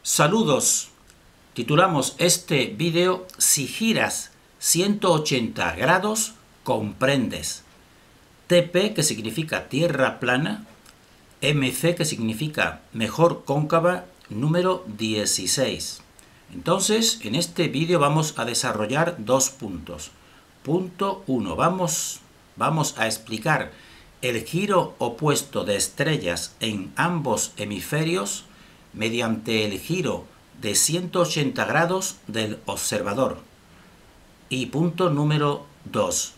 Saludos. Titulamos este vídeo Si giras 180 grados, comprendes. TP, que significa tierra plana, MC, que significa mejor cóncava, número 16. Entonces, en este vídeo vamos a desarrollar dos puntos. Punto 1. Vamos a explicar el giro opuesto de estrellas en ambos hemisferios mediante el giro de 180 grados del observador. Y punto número 2.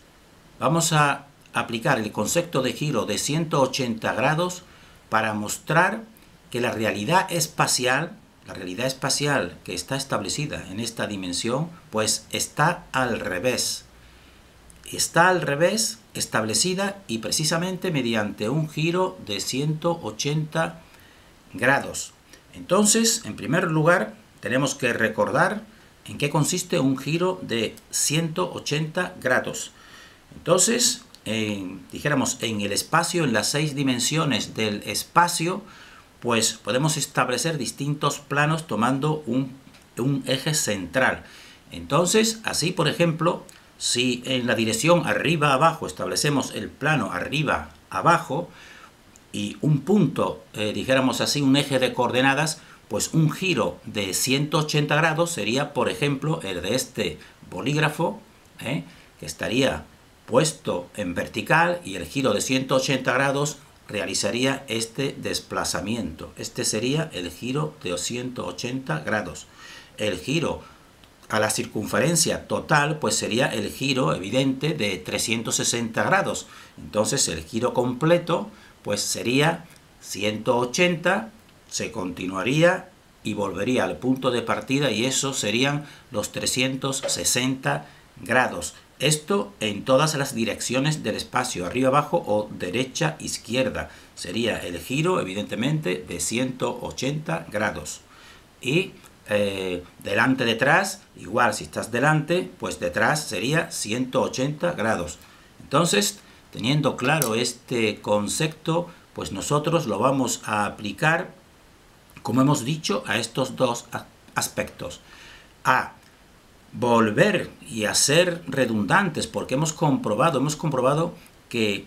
Vamos a aplicar el concepto de giro de 180 grados para mostrar que la realidad espacial que está establecida en esta dimensión, pues está al revés. Está al revés, establecida y precisamente mediante un giro de 180 grados. Entonces, en primer lugar, tenemos que recordar en qué consiste un giro de 180 grados. Entonces, dijéramos, en el espacio, en las 6 dimensiones del espacio, pues podemos establecer distintos planos tomando un eje central. Entonces, así, por ejemplo, si en la dirección arriba-abajo establecemos el plano arriba-abajo, y un punto, dijéramos así, un eje de coordenadas, pues un giro de 180 grados sería, por ejemplo, el de este bolígrafo, que estaría puesto en vertical, y el giro de 180 grados realizaría este desplazamiento. Este sería el giro de 180 grados. El giro a la circunferencia total, pues sería el giro evidente de 360 grados. Entonces el giro completo pues sería 180, se continuaría y volvería al punto de partida, y eso serían los 360 grados. Esto en todas las direcciones del espacio, arriba, abajo o derecha, izquierda. Sería el giro, evidentemente, de 180 grados. Y delante, detrás, igual si estás delante, pues detrás sería 180 grados. Entonces, teniendo claro este concepto, pues nosotros lo vamos a aplicar, como hemos dicho, a estos dos aspectos. A volver y a ser redundantes, porque hemos comprobado que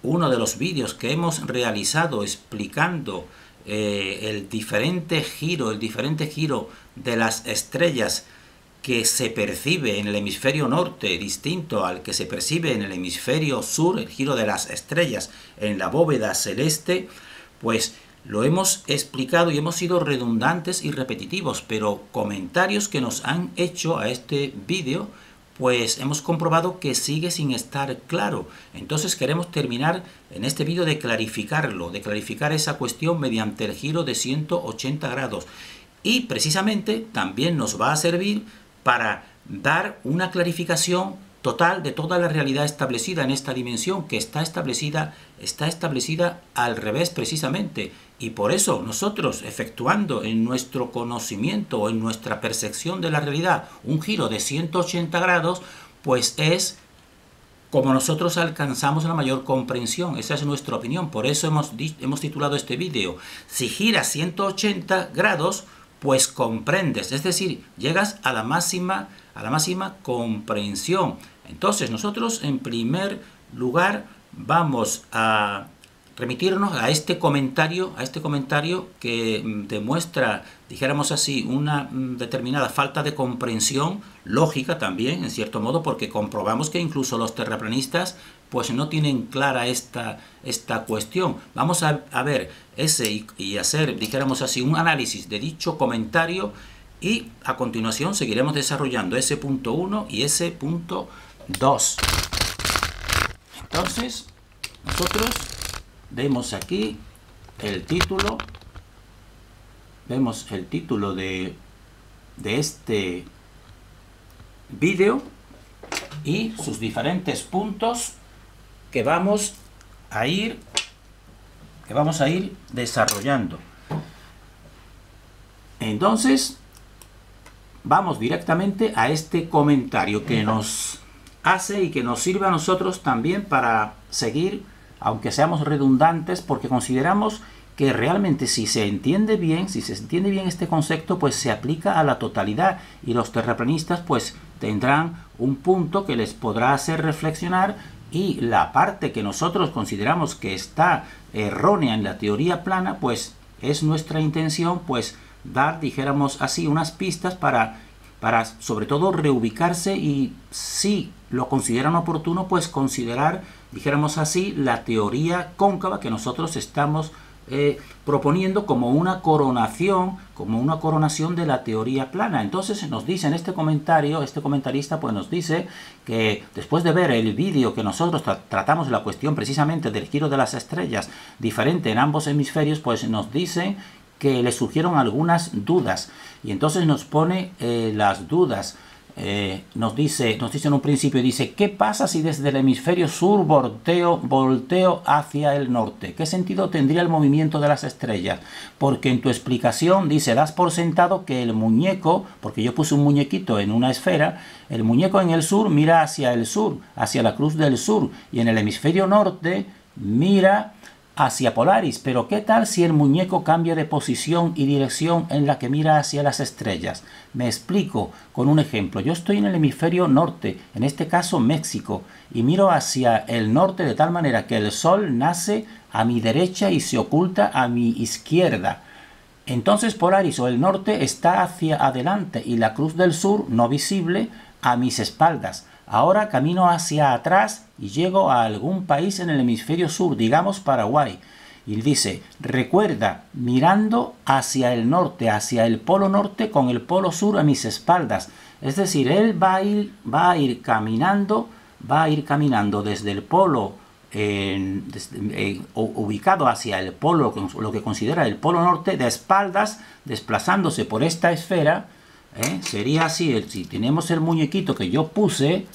uno de los vídeos que hemos realizado explicando el diferente giro de las estrellas que se percibe en el hemisferio norte, distinto al que se percibe en el hemisferio sur, el giro de las estrellas en la bóveda celeste, pues lo hemos explicado y hemos sido redundantes y repetitivos, pero comentarios que nos han hecho a este vídeo, pues hemos comprobado que sigue sin estar claro. Entonces queremos terminar en este vídeo de clarificarlo, de clarificar esa cuestión mediante el giro de 180 grados. Y precisamente también nos va a servir para dar una clarificación total de toda la realidad establecida en esta dimensión, que está establecida al revés precisamente. Y por eso nosotros, efectuando en nuestro conocimiento o en nuestra percepción de la realidad un giro de 180 grados, pues es como nosotros alcanzamos la mayor comprensión. Esa es nuestra opinión. Por eso hemos titulado este vídeo Si giras 180 grados, pues comprendes, es decir, llegas a la máxima comprensión. Entonces nosotros en primer lugar vamos a remitirnos a este comentario que demuestra, dijéramos así, una determinada falta de comprensión lógica también, en cierto modo, porque comprobamos que incluso los terraplanistas pues no tienen clara esta cuestión. Vamos a ver ese y hacer, dijéramos así, un análisis de dicho comentario, y a continuación seguiremos desarrollando ese punto 1 y ese punto 2. Entonces, nosotros vemos aquí el título, de este vídeo y sus diferentes puntos que vamos a ir desarrollando. Entonces, vamos directamente a este comentario que nos hace y que nos sirve a nosotros también para seguir, aunque seamos redundantes, porque consideramos que realmente si se entiende bien este concepto, pues se aplica a la totalidad, y los terraplanistas pues tendrán un punto que les podrá hacer reflexionar, y la parte que nosotros consideramos que está errónea en la teoría plana, pues es nuestra intención pues dar, dijéramos así, unas pistas para sobre todo reubicarse, y si lo consideran oportuno, pues considerar, dijéramos así, la teoría cóncava que nosotros estamos proponiendo como una coronación de la teoría plana. Entonces nos dice en este comentario, este comentarista pues nos dice que después de ver el vídeo que nosotros tratamos la cuestión precisamente del giro de las estrellas diferente en ambos hemisferios, pues nos dice que le surgieron algunas dudas, y entonces nos pone las dudas. Nos dice en un principio, dice: ¿qué pasa si desde el hemisferio sur volteo hacia el norte? ¿Qué sentido tendría el movimiento de las estrellas? Porque en tu explicación, dice, das por sentado que el muñeco, porque yo puse un muñequito en una esfera, el muñeco en el sur mira hacia el sur, hacia la cruz del sur, y en el hemisferio norte mira hacia Polaris. Pero ¿qué tal si el muñeco cambia de posición y dirección en la que mira hacia las estrellas? Me explico con un ejemplo. Yo estoy en el hemisferio norte, en este caso México, y miro hacia el norte de tal manera que el sol nace a mi derecha y se oculta a mi izquierda. Entonces Polaris, o el norte, está hacia adelante y la cruz del sur, no visible, a mis espaldas. Ahora camino hacia atrás y llego a algún país en el hemisferio sur, digamos Paraguay. Y dice: recuerda, mirando hacia el norte, hacia el polo norte, con el polo sur a mis espaldas. Es decir, él va a ir caminando desde el polo ubicado hacia el polo, lo que considera el polo norte, de espaldas, desplazándose por esta esfera. Sería así, si tenemos el muñequito que yo puse,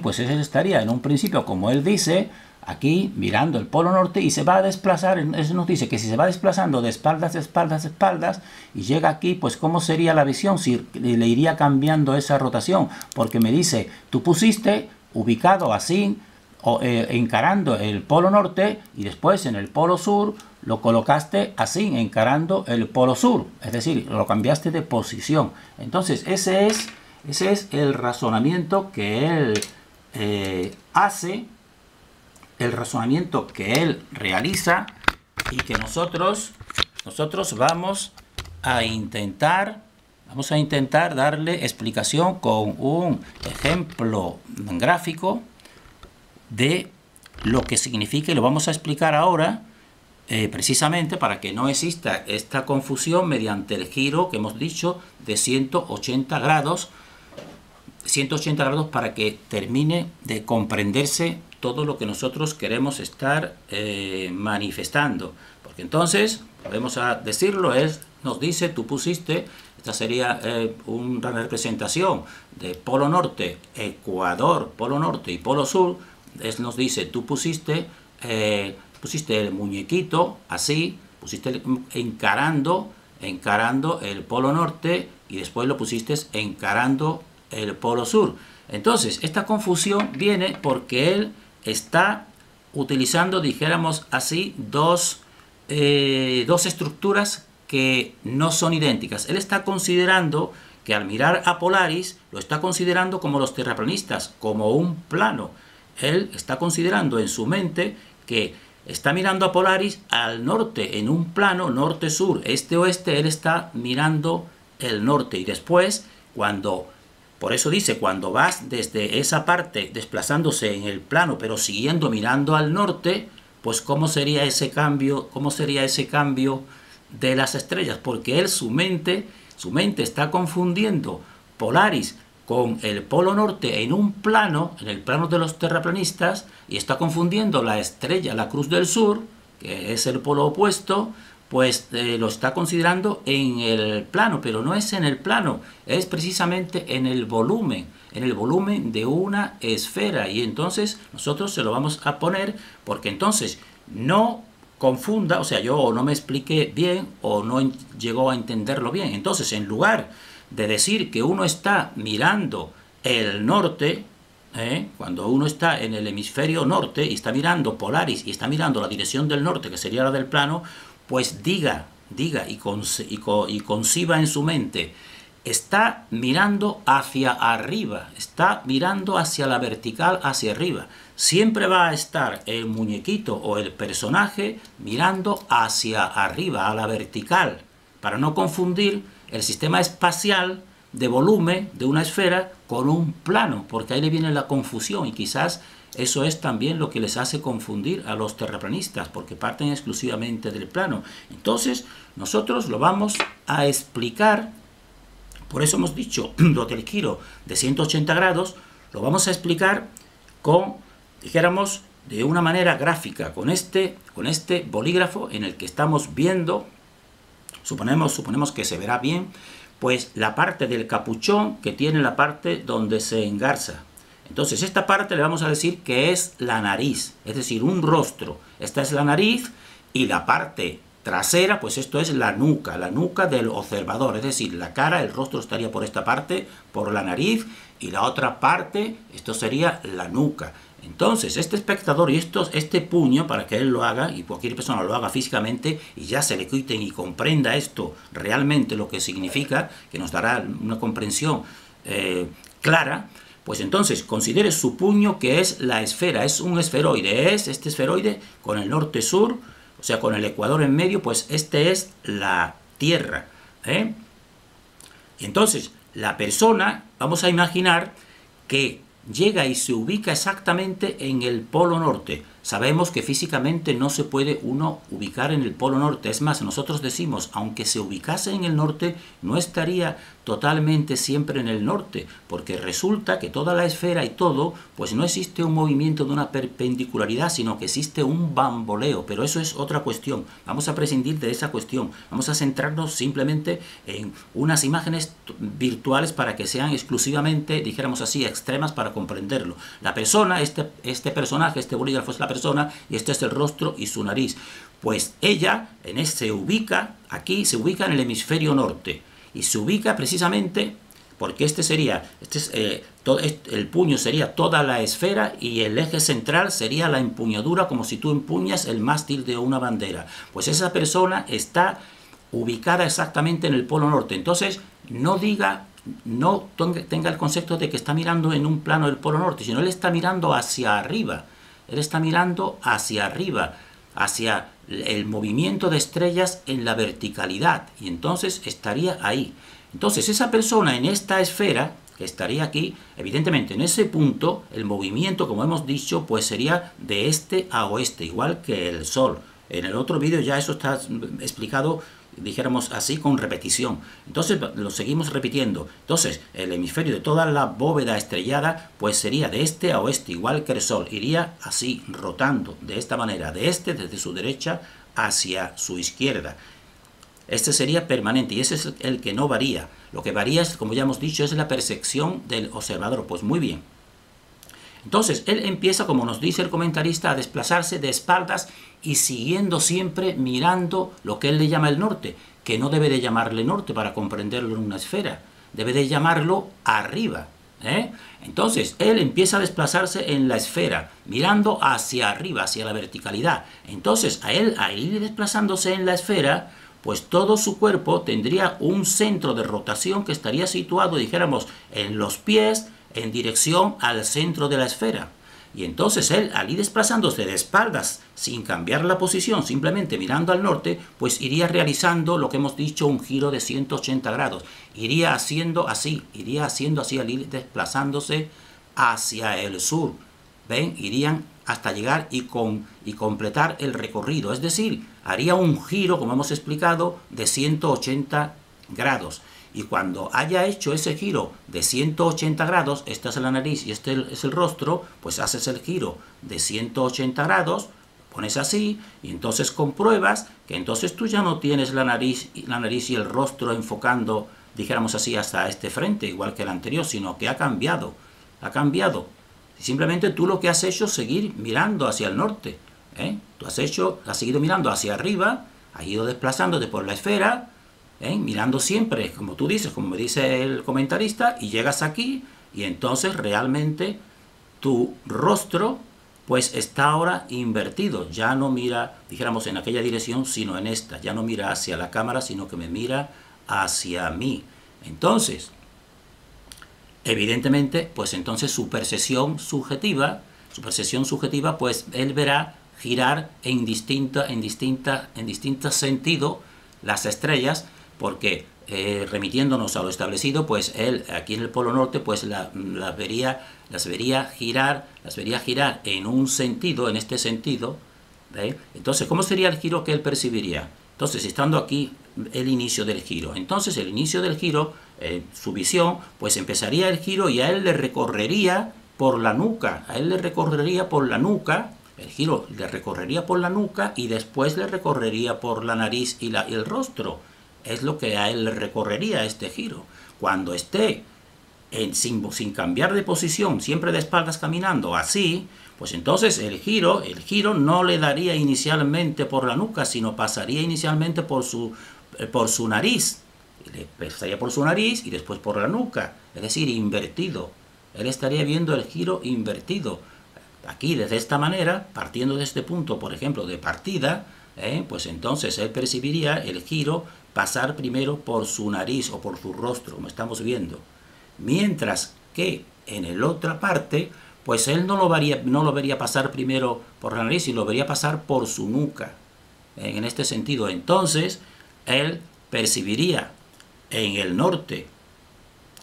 pues ese estaría en un principio, como él dice, aquí mirando el polo norte, y se va a desplazar. Eso nos dice que si se va desplazando de espaldas, y llega aquí, pues ¿cómo sería la visión? Si le iría cambiando esa rotación, porque me dice, tú pusiste ubicado así, encarando el polo norte, y después en el polo sur lo colocaste así, encarando el polo sur, es decir, lo cambiaste de posición. Entonces ese es el razonamiento que él hace, el razonamiento que él realiza, y que nosotros vamos a intentar darle explicación con un ejemplo gráfico de lo que significa, y lo vamos a explicar ahora, precisamente para que no exista esta confusión mediante el giro que hemos dicho de 180 grados, para que termine de comprenderse todo lo que nosotros queremos estar manifestando. Porque entonces, podemos decirlo, nos dice, tú pusiste, esta sería una representación de polo norte, ecuador, polo norte y polo sur. Nos dice, tú pusiste el muñequito así, pusiste encarando el polo norte, y después lo pusiste encarando el polo sur. Entonces esta confusión viene porque él está utilizando, dijéramos así, dos estructuras que no son idénticas. Él está considerando que al mirar a Polaris, lo está considerando como los terraplanistas, como un plano. Él está considerando en su mente que está mirando a Polaris al norte, en un plano norte-sur, este-oeste. Él está mirando el norte, y después, por eso dice, cuando vas desde esa parte desplazándose en el plano, pero siguiendo mirando al norte, pues ¿cómo sería ese cambio? ¿Cómo sería ese cambio de las estrellas? Porque él, su mente está confundiendo Polaris con el polo norte en un plano, en el plano de los terraplanistas, y está confundiendo la estrella, la cruz del sur, que es el polo opuesto, pues lo está considerando en el plano, pero no es en el plano, es precisamente en el volumen de una esfera. Y entonces nosotros se lo vamos a poner, porque entonces no confunda, o sea, yo no me expliqué bien o no llegó a entenderlo bien. Entonces, en lugar de decir que uno está mirando el norte, cuando uno está en el hemisferio norte y está mirando Polaris y está mirando la dirección del norte, que sería la del plano, pues diga y conciba en su mente, está mirando hacia arriba, está mirando hacia la vertical, hacia arriba. Siempre va a estar el muñequito o el personaje mirando hacia arriba, a la vertical, para no confundir el sistema espacial de volumen de una esfera con un plano, porque ahí le viene la confusión y quizás eso es también lo que les hace confundir a los terraplanistas, porque parten exclusivamente del plano. Entonces, nosotros lo vamos a explicar, por eso hemos dicho lo del giro de 180 grados, lo vamos a explicar con, dijéramos, de una manera gráfica, con este bolígrafo en el que estamos viendo, suponemos que se verá bien, pues la parte del capuchón que tiene la parte donde se engarza. Entonces esta parte le vamos a decir que es la nariz, es decir, un rostro. Esta es la nariz y la parte trasera, pues esto es la nuca del observador, es decir, la cara, el rostro estaría por esta parte, por la nariz, y la otra parte, esto sería la nuca. Entonces, este espectador y este puño, para que él lo haga, y cualquier persona lo haga físicamente, y ya se le quiten y comprenda esto realmente lo que significa, que nos dará una comprensión clara, pues entonces considere su puño que es la esfera, es un esferoide, es este esferoide con el norte-sur, o sea, con el ecuador en medio, pues este es la Tierra. Y entonces, la persona, vamos a imaginar que llega y se ubica exactamente en el polo norte. Sabemos que físicamente no se puede uno ubicar en el polo norte. Es más, nosotros decimos, aunque se ubicase en el norte, no estaría totalmente siempre en el norte, porque resulta que toda la esfera y todo, pues no existe un movimiento de una perpendicularidad, sino que existe un bamboleo, pero eso es otra cuestión. Vamos a prescindir de esa cuestión. Vamos a centrarnos simplemente en unas imágenes virtuales para que sean exclusivamente, dijéramos así, extremas para comprenderlo. La persona, este personaje, este bolígrafo es la persona y este es el rostro y su nariz. Pues ella se ubica aquí, se ubica en el hemisferio norte y se ubica precisamente porque el puño sería toda la esfera y el eje central sería la empuñadura, como si tú empuñas el mástil de una bandera. Pues esa persona está ubicada exactamente en el polo norte. Entonces, no tenga el concepto de que está mirando en un plano del polo norte, sino él está mirando hacia arriba. Él está mirando hacia arriba, hacia el movimiento de estrellas en la verticalidad, y entonces estaría ahí. Entonces esa persona en esta esfera, que estaría aquí, evidentemente en ese punto, el movimiento, como hemos dicho, pues sería de este a oeste, igual que el Sol. En el otro vídeo ya eso está explicado, dijéramos así, con repetición. Entonces lo seguimos repitiendo. Entonces el hemisferio de toda la bóveda estrellada pues sería de este a oeste, igual que el Sol. Iría así, rotando de esta manera, de este, desde su derecha hacia su izquierda. Este sería permanente y ese es el que no varía. Lo que varía, es, como ya hemos dicho, es la percepción del observador. Pues muy bien. Entonces, él empieza, como nos dice el comentarista, a desplazarse de espaldas y siguiendo siempre mirando lo que él le llama el norte, que no debe de llamarle norte para comprenderlo en una esfera, debe de llamarlo arriba. Entonces, él empieza a desplazarse en la esfera, mirando hacia arriba, hacia la verticalidad. Entonces, a ir desplazándose en la esfera, pues todo su cuerpo tendría un centro de rotación que estaría situado, dijéramos, en los pies, en dirección al centro de la esfera. Y entonces él, al ir desplazándose de espaldas, sin cambiar la posición, simplemente mirando al norte, pues iría realizando lo que hemos dicho, un giro de 180 grados. Iría haciendo así al ir desplazándose hacia el sur. ¿Ven? Irían hasta llegar y completar el recorrido. Es decir, haría un giro, como hemos explicado, de 180 grados. Y cuando haya hecho ese giro de 180 grados, esta es la nariz y este es el rostro, pues haces el giro de 180 grados, pones así, y entonces compruebas que entonces tú ya no tienes la nariz y el rostro enfocando, dijéramos así, hasta este frente, igual que el anterior, sino que ha cambiado. Simplemente tú lo que has hecho es seguir mirando hacia el norte. Tú has seguido mirando hacia arriba, has ido desplazándote por la esfera, mirando siempre, como tú dices, como me dice el comentarista, y llegas aquí, y entonces realmente tu rostro pues está ahora invertido. Ya no mira, dijéramos, en aquella dirección, sino en esta. Ya no mira hacia la cámara, sino que me mira hacia mí. Entonces, evidentemente, pues entonces su percepción subjetiva, pues él verá girar en distintos sentidos las estrellas, porque remitiéndonos a lo establecido, pues él aquí en el Polo Norte pues las vería girar en un sentido, en este sentido. Entonces, ¿cómo sería el giro que él percibiría? Entonces, estando aquí el inicio del giro, entonces el inicio del giro, su visión, pues empezaría el giro y a él le recorrería por la nuca, el giro le recorrería por la nuca y después le recorrería por la nariz y el rostro. Es lo que a él le recorrería este giro. Cuando esté sin cambiar de posición, siempre de espaldas caminando así, pues entonces el giro no le daría inicialmente por la nuca, sino pasaría inicialmente por su nariz. Le pasaría por su nariz y después por la nuca, es decir, invertido. Él estaría viendo el giro invertido. Aquí, desde esta manera, partiendo de este punto, por ejemplo, de partida, pues entonces él percibiría el giro pasar primero por su nariz o por su rostro, como estamos viendo. Mientras que en la otra parte, pues él no lo vería pasar primero por la nariz, y lo vería pasar por su nuca. En este sentido, entonces, él percibiría en el norte.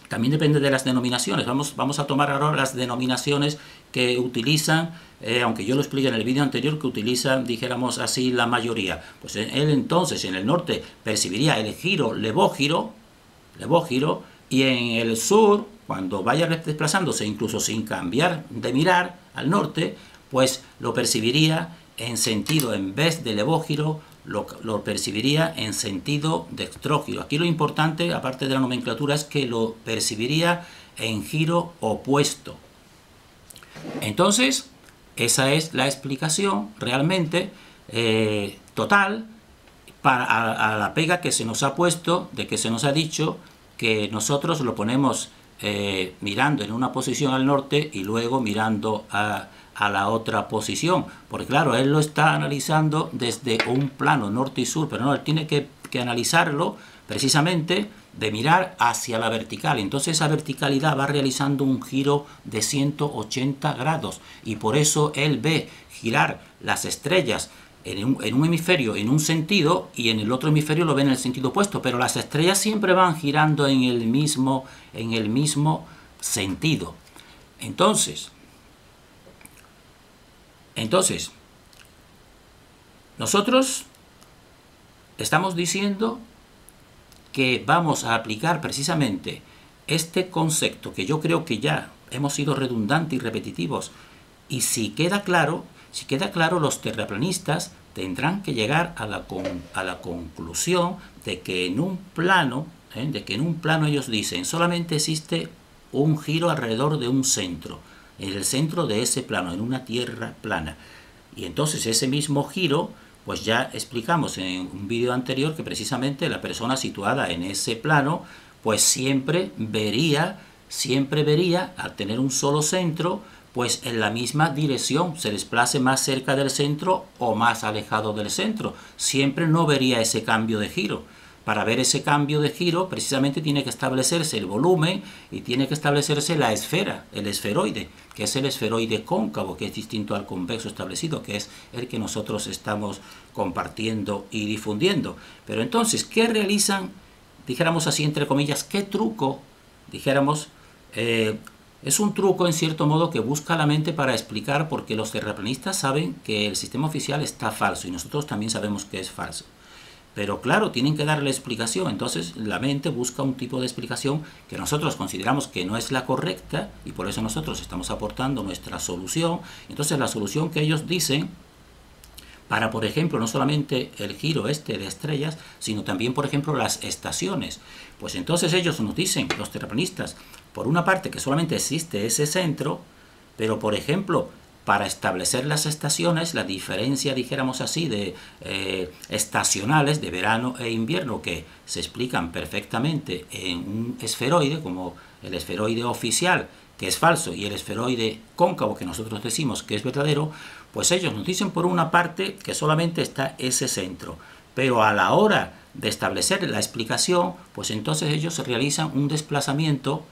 También depende de las denominaciones. Vamos a tomar ahora las denominaciones que utilizan, aunque yo lo expliqué en el vídeo anterior, que utilizan, dijéramos así, la mayoría. Pues él entonces en el norte percibiría el giro levógiro, y en el sur, cuando vaya desplazándose, incluso sin cambiar de mirar al norte, pues lo percibiría en sentido, en vez de levógiro, lo percibiría en sentido dextrógiro. Aquí lo importante, aparte de la nomenclatura, es que lo percibiría en giro opuesto. Entonces, esa es la explicación realmente total a la pega que se nos ha puesto, de que se nos ha dicho que nosotros lo ponemos mirando en una posición al norte y luego mirando a la otra posición, porque claro, él lo está analizando desde un plano norte y sur, pero no, él tiene que analizarlo precisamente de mirar hacia la vertical. Entonces esa verticalidad va realizando un giro de 180 grados y por eso él ve girar las estrellas en un hemisferio en un sentido y en el otro hemisferio lo ve en el sentido opuesto, pero las estrellas siempre van girando en el mismo sentido. Entonces, nosotros estamos diciendo que vamos a aplicar precisamente este concepto, que yo creo que ya hemos sido redundantes y repetitivos, y si queda claro, los terraplanistas tendrán que llegar a la conclusión de que en un plano, ellos dicen, solamente existe un giro alrededor de un centro, en el centro de ese plano, en una tierra plana. Y entonces ese mismo giro, pues ya explicamos en un vídeo anterior que precisamente la persona situada en ese plano, pues siempre vería, al tener un solo centro, pues en la misma dirección, se desplace más cerca del centro o más alejado del centro. Siempre no vería ese cambio de giro. Para ver ese cambio de giro, precisamente tiene que establecerse el volumen y tiene que establecerse la esfera, el esferoide, que es el esferoide cóncavo, que es distinto al convexo establecido, que es el que nosotros estamos compartiendo y difundiendo. Pero entonces, ¿qué realizan, dijéramos así, entre comillas, qué truco, dijéramos, es un truco en cierto modo que busca la mente para explicar, porque los terraplanistas saben que el sistema oficial está falso y nosotros también sabemos que es falso. Pero claro, tienen que darle explicación, entonces la mente busca un tipo de explicación que nosotros consideramos que no es la correcta y por eso nosotros estamos aportando nuestra solución. Entonces la solución que ellos dicen para, por ejemplo, no solamente el giro de estrellas, sino también, por ejemplo, las estaciones. Pues entonces ellos nos dicen, los terraplanistas, por una parte que solamente existe ese centro, pero por ejemplo, para establecer las estaciones, la diferencia, dijéramos así, de estacionales de verano e invierno, que se explican perfectamente en un esferoide, como el esferoide oficial, que es falso, y el esferoide cóncavo, que nosotros decimos que es verdadero, pues ellos nos dicen por una parte que solamente está ese centro. Pero a la hora de establecer la explicación, pues entonces ellos realizan un desplazamiento,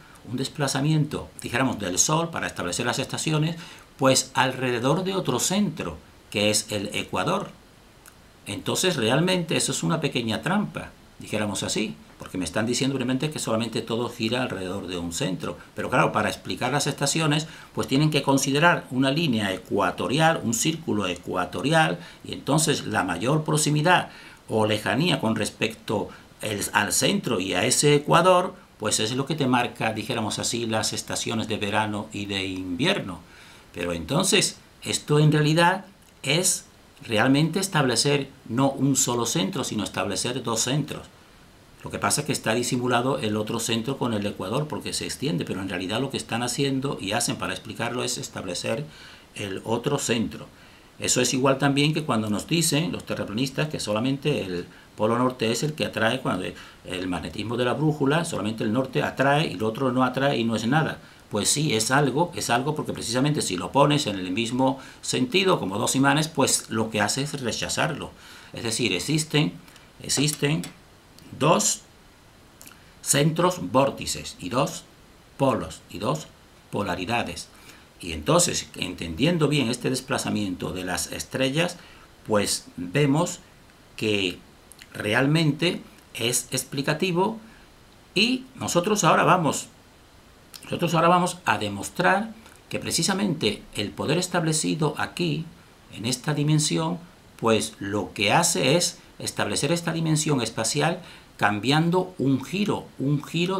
dijéramos, del Sol para establecer las estaciones, pues alrededor de otro centro, que es el ecuador. Entonces realmente eso es una pequeña trampa, dijéramos así, porque me están diciendo realmente que solamente todo gira alrededor de un centro. Pero claro, para explicar las estaciones, pues tienen que considerar una línea ecuatorial, un círculo ecuatorial, y entonces la mayor proximidad o lejanía con respecto al centro y a ese ecuador, pues es lo que te marca, dijéramos así, las estaciones de verano y de invierno. Pero entonces, esto en realidad es realmente establecer no un solo centro, sino establecer dos centros. Lo que pasa es que está disimulado el otro centro con el ecuador porque se extiende, pero en realidad lo que están haciendo y hacen para explicarlo es establecer el otro centro. Eso es igual también que cuando nos dicen los terraplanistas que solamente el polo norte es el que atrae, cuando el magnetismo de la brújula, solamente el norte atrae y el otro no atrae y no es nada. Pues sí, es algo porque precisamente si lo pones en el mismo sentido, como dos imanes, pues lo que hace es rechazarlo. Es decir, existen dos centros vórtices y dos polos y dos polaridades. Y entonces, entendiendo bien este desplazamiento de las estrellas, pues vemos que realmente es explicativo y nosotros ahora vamos a demostrar que precisamente el poder establecido aquí, en esta dimensión, pues lo que hace es establecer esta dimensión espacial cambiando un giro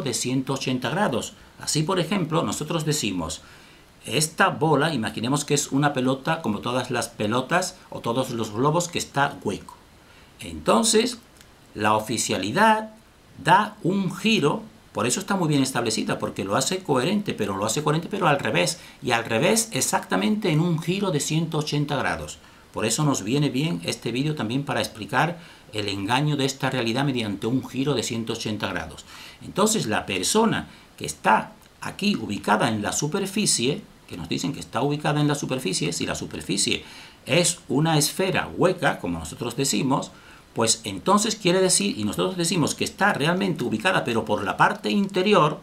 de 180 grados. Así, por ejemplo, nosotros decimos, esta bola, imaginemos que es una pelota como todas las pelotas o todos los globos que está hueco. Entonces, la oficialidad da un giro, por eso está muy bien establecida, porque lo hace coherente, pero al revés, y al revés exactamente en un giro de 180 grados. Por eso nos viene bien este vídeo también para explicar el engaño de esta realidad mediante un giro de 180 grados. Entonces, la persona que está aquí ubicada en la superficie, que nos dicen que está ubicada en la superficie, si la superficie es una esfera hueca, como nosotros decimos, pues entonces quiere decir, y nosotros decimos que está realmente ubicada, pero por la parte interior,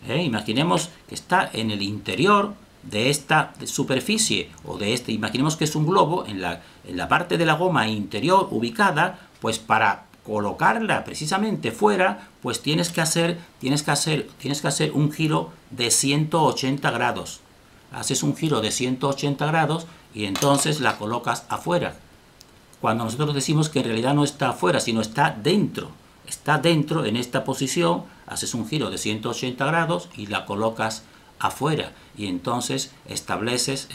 imaginemos que está en el interior de esta superficie, o de este, imaginemos que es un globo, en la parte de la goma interior ubicada, pues para colocarla precisamente fuera, pues tienes que hacer un giro de 180 grados. Haces un giro de 180 grados y entonces la colocas afuera. Cuando nosotros decimos que en realidad no está afuera, sino está dentro en esta posición, haces un giro de 180 grados y la colocas afuera. Y entonces estableces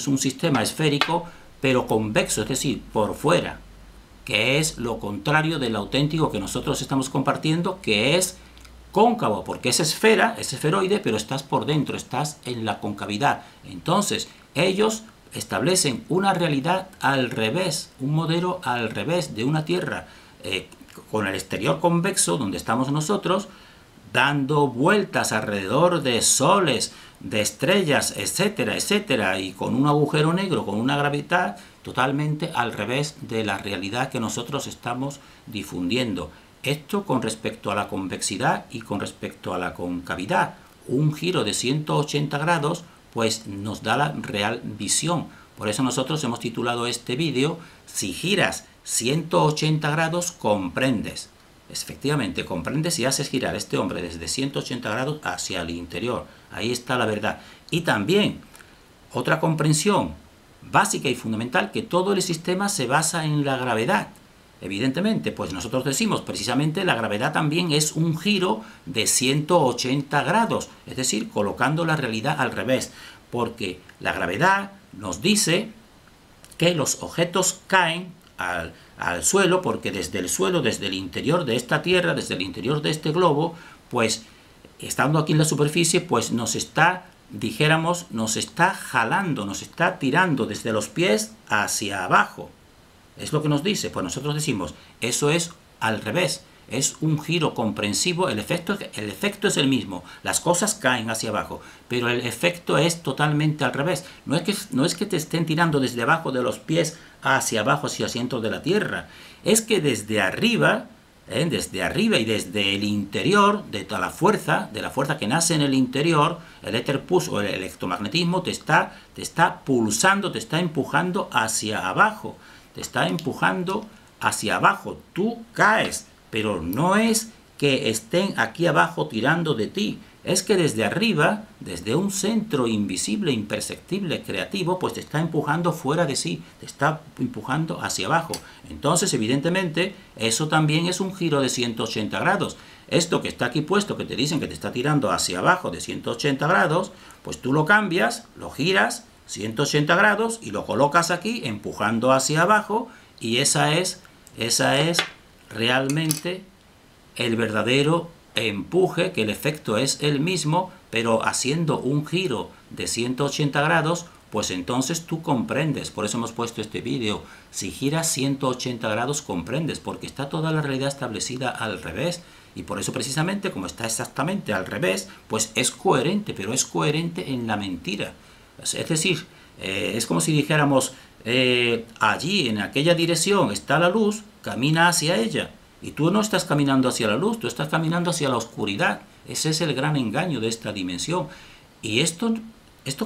un sistema esférico, pero convexo, es decir, por fuera, que es lo contrario del auténtico que nosotros estamos compartiendo, que es cóncavo, porque es esfera, es esferoide, pero estás por dentro, estás en la concavidad. Entonces, ellos establecen una realidad al revés, un modelo al revés de una Tierra con el exterior convexo, donde estamos nosotros, dando vueltas alrededor de soles, de estrellas, etcétera, etcétera, y con un agujero negro, con una gravedad totalmente al revés de la realidad que nosotros estamos difundiendo. Esto con respecto a la convexidad y con respecto a la concavidad. Un giro de 180 grados pues nos da la real visión. Por eso nosotros hemos titulado este vídeo, si giras 180 grados comprendes. Efectivamente, comprendes y haces girar este hombre desde 180 grados hacia el interior. Ahí está la verdad. Y también, otra comprensión básica y fundamental, que todo el sistema se basa en la gravedad. Evidentemente, pues nosotros decimos, precisamente la gravedad también es un giro de 180 grados, es decir, colocando la realidad al revés, porque la gravedad nos dice que los objetos caen al suelo, porque desde el suelo, desde el interior de esta Tierra, desde el interior de este globo, pues estando aquí en la superficie, pues nos está jalando, nos está tirando desde los pies hacia abajo. Es lo que nos dice. Pues nosotros decimos, eso es al revés. es un giro comprensivo, el efecto es el mismo, las cosas caen hacia abajo, pero el efecto es totalmente al revés. No es que te estén tirando desde abajo de los pies hacia abajo, hacia el centro de la Tierra, es que desde arriba y desde el interior, de toda la fuerza que nace en el interior, el éter pulse o el electromagnetismo te está pulsando, te está empujando hacia abajo, tú caes, pero no es que estén aquí abajo tirando de ti, es que desde arriba, desde un centro invisible, imperceptible, creativo, pues te está empujando fuera de sí, te está empujando hacia abajo. Entonces, evidentemente, eso también es un giro de 180 grados. Esto que está aquí puesto, que te dicen que te está tirando hacia abajo de 180 grados, pues tú lo cambias, lo giras 180 grados y lo colocas aquí, empujando hacia abajo, y esa es realmente el verdadero empuje, que el efecto es el mismo, pero haciendo un giro de 180 grados, pues entonces tú comprendes. Por eso hemos puesto este vídeo. Si giras 180 grados comprendes, porque está toda la realidad establecida al revés. Y por eso precisamente, como está exactamente al revés, pues es coherente, pero es coherente en la mentira. Es decir, es como si dijéramos, allí en aquella dirección está la luz, camina hacia ella. Y tú no estás caminando hacia la luz, tú estás caminando hacia la oscuridad. Ese es el gran engaño de esta dimensión. Y esto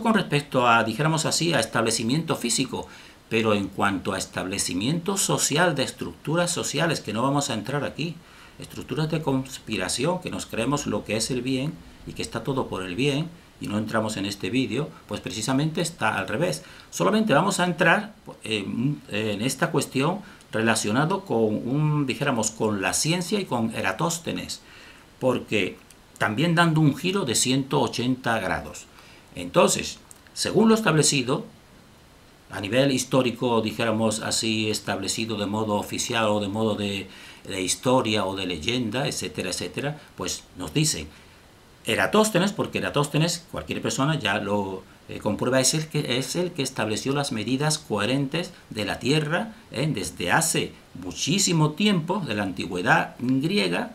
con respecto a, dijéramos así, a establecimiento físico. Pero en cuanto a establecimiento social, de estructuras sociales, que no vamos a entrar aquí, estructuras de conspiración, que nos creemos lo que es el bien y que está todo por el bien, y no entramos en este vídeo, pues precisamente está al revés. Solamente vamos a entrar en esta cuestión relacionado con dijéramos, con la ciencia y con Eratóstenes, porque también dando un giro de 180 grados. Entonces, según lo establecido, a nivel histórico, dijéramos así, establecido de modo oficial o de modo de historia o de leyenda, etcétera, etcétera, pues nos dicen Eratóstenes, porque Eratóstenes, cualquier persona ya lo comprueba, es el que estableció las medidas coherentes de la Tierra desde hace muchísimo tiempo, de la antigüedad griega,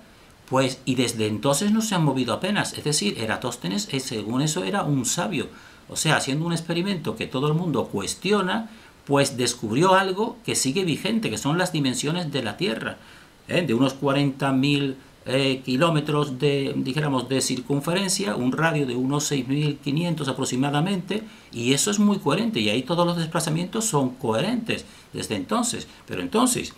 pues, y desde entonces no se han movido apenas. Es decir, Eratóstenes, según eso, era un sabio. O sea, haciendo un experimento que todo el mundo cuestiona, pues descubrió algo que sigue vigente, que son las dimensiones de la Tierra, de unos 40.000 kilómetros dijéramos, de circunferencia, un radio de unos 6.500 aproximadamente, y eso es muy coherente, y ahí todos los desplazamientos son coherentes desde entonces. Pero entonces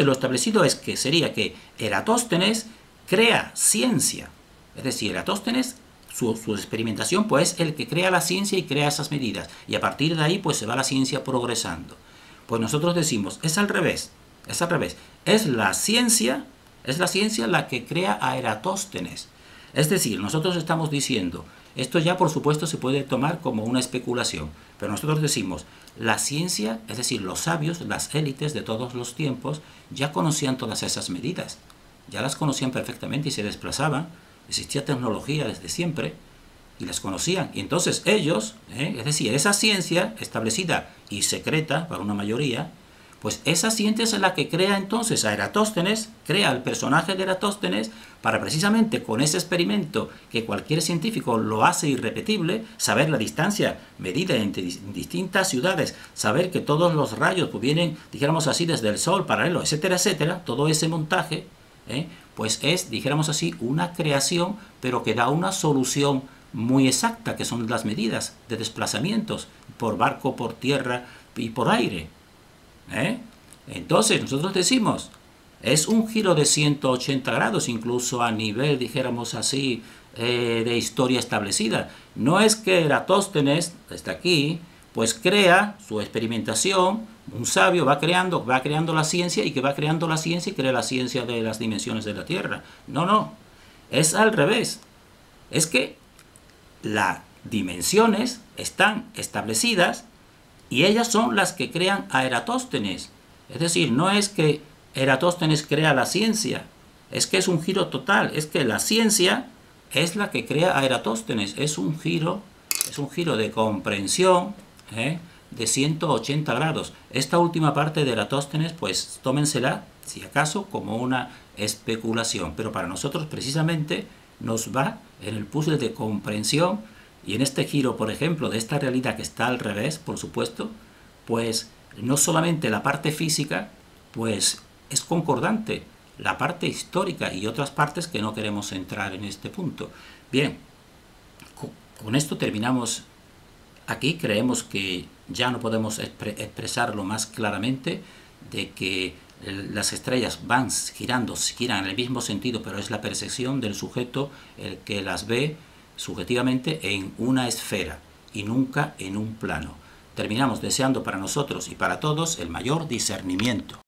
lo establecido es que sería que Eratóstenes crea ciencia, es decir, Eratóstenes, su experimentación, pues es el que crea la ciencia y crea esas medidas, y a partir de ahí pues se va la ciencia progresando. Pues nosotros decimos, es al revés, es la ciencia la que crea a Eratóstenes. Es decir, nosotros estamos diciendo, esto ya por supuesto se puede tomar como una especulación, pero nosotros decimos, la ciencia, es decir, los sabios, las élites de todos los tiempos, ya conocían todas esas medidas, ya las conocían perfectamente y se desplazaban, existía tecnología desde siempre, y las conocían. Y entonces ellos, es decir, esa ciencia establecida y secreta para una mayoría, pues esa ciencia es la que crea entonces a Eratóstenes, crea el personaje de Eratóstenes, para precisamente con ese experimento que cualquier científico lo hace irrepetible, saber la distancia medida entre distintas ciudades, saber que todos los rayos pues vienen, dijéramos así, desde el Sol, paralelo, etcétera, etcétera, todo ese montaje, pues es, dijéramos así, una creación, pero que da una solución muy exacta, que son las medidas de desplazamientos por barco, por tierra y por aire. Entonces nosotros decimos, es un giro de 180 grados, incluso a nivel, dijéramos así, de historia establecida. No es que Eratóstenes, desde aquí, pues crea su experimentación, un sabio va creando la ciencia, y que va creando la ciencia y crea la ciencia de las dimensiones de la Tierra. No, es al revés. Es que las dimensiones están establecidas y ellas son las que crean a Eratóstenes. Es decir, no es que Eratóstenes crea la ciencia, es que es un giro total, es que la ciencia es la que crea a Eratóstenes, es un giro de comprensión, de 180 grados. Esta última parte de Eratóstenes, pues tómensela, si acaso, como una especulación, pero para nosotros precisamente nos va en el puzzle de comprensión y en este giro, por ejemplo, de esta realidad que está al revés, por supuesto, pues no solamente la parte física, pues es concordante, la parte histórica y otras partes que no queremos entrar en este punto. Bien, con esto terminamos aquí. Creemos que ya no podemos expresarlo más claramente de que las estrellas giran en el mismo sentido, pero es la percepción del sujeto el que las ve subjetivamente en una esfera y nunca en un plano. Terminamos deseando para nosotros y para todos el mayor discernimiento.